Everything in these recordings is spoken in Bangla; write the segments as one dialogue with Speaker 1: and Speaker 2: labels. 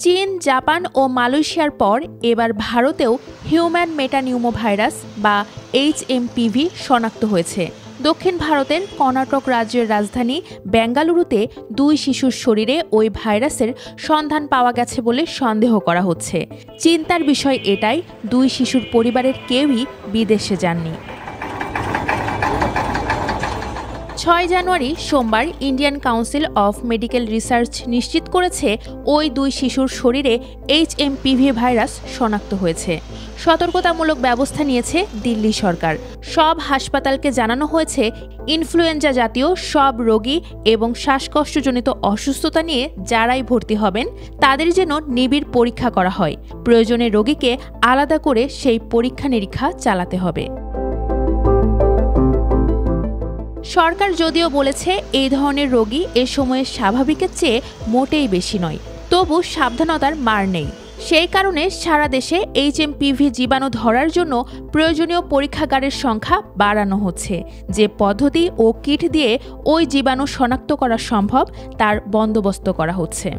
Speaker 1: চীন, জাপান ও মালয়েশিয়ার পর এবার ভারতেও হিউম্যান মেটানিউমোভাইরাস বা HMPV শনাক্ত হয়েছে। দক্ষিণ ভারতের কর্ণাটক রাজ্যের রাজধানী বেঙ্গালুরুতে 2 শিশুর শরীরে ওই ভাইরাসের সন্ধান পাওয়া গেছে বলে সন্দেহ করা হচ্ছে। চিন্তার বিষয় এটাই, 2 শিশুর পরিবারের কেউই বিদেশে যাননি। 6 জানুয়ারি সোমবার Indian council of medical research নিশ্চিত করেছে ওই 2 শিশুর শরীরে HMPV ভাইরাস শনাক্ত হয়েছে। সতর্কতামূলক ব্যবস্থা নিয়েছে দিল্লি সরকার। সব হাসপাতালকে জানানো হয়েছে ইনফ্লুয়েঞ্জা জাতীয় সব রোগী এবং শ্বাসকষ্টজনিত অসুস্থতা নিয়ে যারাই ভর্তি হবেন তাদের যেন নিবিড় পরীক্ষা করা হয়। প্রয়োজনে রোগীকে আলাদা করে সেই পরীক্ষা নিরীক্ষা চালাতে হবে। সরকার যদিও বলেছে এই ধরনের রোগী এ সময়ে স্বাভাবিকের চেয়ে মোটেই বেশি নয়, তবু সাবধানতার মার নেই। সেই কারণে সারা দেশে HMPV জীবাণু ধরার জন্য প্রয়োজনীয় পরীক্ষাগারের সংখ্যা বাড়ানো হচ্ছে। যে পদ্ধতি ও কিট দিয়ে ওই জীবাণু শনাক্ত করা সম্ভব তার বন্দোবস্ত করা হচ্ছে।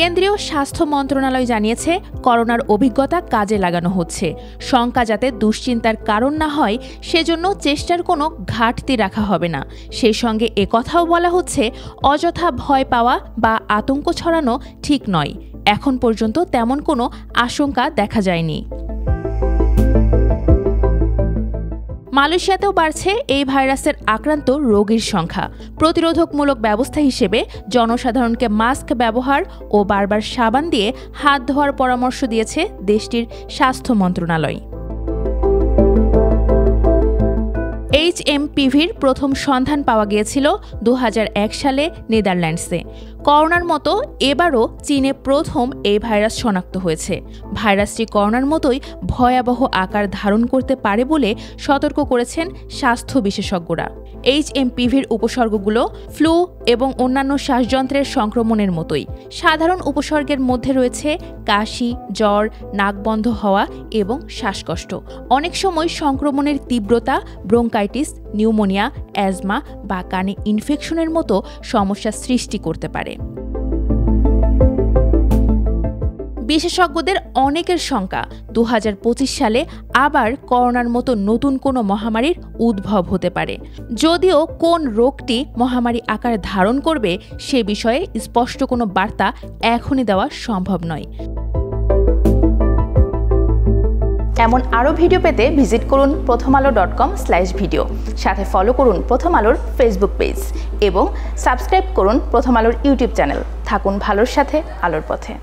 Speaker 1: কেন্দ্রীয় স্বাস্থ্য মন্ত্রণালয় জানিয়েছে, করোনার অভিজ্ঞতা কাজে লাগানো হচ্ছে। শঙ্কা যাতে দুশ্চিন্তার কারণ না হয় সেজন্য চেষ্টার কোনো ঘাটতি রাখা হবে না। সেই সঙ্গে একথাও বলা হচ্ছে, অযথা ভয় পাওয়া বা আতঙ্ক ছড়ানো ঠিক নয়। এখন পর্যন্ত তেমন কোনো আশঙ্কা দেখা যায়নি। মালয়েশিয়াতেও বাড়ছে এই ভাইরাসের আক্রান্ত রোগীর সংখ্যা। প্রতিরোধকমূলক ব্যবস্থা হিসেবে জনসাধারণকে মাস্ক ব্যবহার ও বারবার সাবান দিয়ে হাত ধোয়ার পরামর্শ দিয়েছে দেশটির স্বাস্থ্য মন্ত্রণালয়। HMPVর প্রথম সন্ধান পাওয়া গিয়েছিল 2001 সালে নেদারল্যান্ডসে। করোনার মতো এবারও চীনে প্রথম এই ভাইরাস শনাক্ত হয়েছে। ভাইরাসটি করোনার মতোই ভয়াবহ আকার ধারণ করতে পারে বলে সতর্ক করেছেন স্বাস্থ্য বিশেষজ্ঞরা। HMPVর উপসর্গগুলো ফ্লু এবং অন্যান্য শ্বাসযন্ত্রের সংক্রমণের মতোই। সাধারণ উপসর্গের মধ্যে রয়েছে কাশি, জ্বর, নাক বন্ধ হওয়া এবং শ্বাসকষ্ট। অনেক সময় সংক্রমণের তীব্রতা ব্রঙ্কাইটিস, নিউমোনিয়া, অ্যাজমা বা কানে ইনফেকশনের মতো সমস্যা সৃষ্টি করতে পারে। বিশেষজ্ঞদের অনেকের শঙ্কা 2025 সালে আবার করোনার মতো নতুন কোনো মহামারীর উদ্ভব হতে পারে। যদিও কোন রোগটি মহামারী আকার ধারণ করবে সে বিষয়ে স্পষ্ট কোনো বার্তা এখনই দেওয়া সম্ভব নয়।
Speaker 2: এমন আরও ভিডিও পেতে ভিজিট করুন prothomalo.com/video। সাথে ফলো করুন প্রথম আলোর ফেসবুক পেজ এবং সাবস্ক্রাইব করুন প্রথম আলোর ইউটিউব চ্যানেল। থাকুন ভালোর সাথে, আলোর পথে।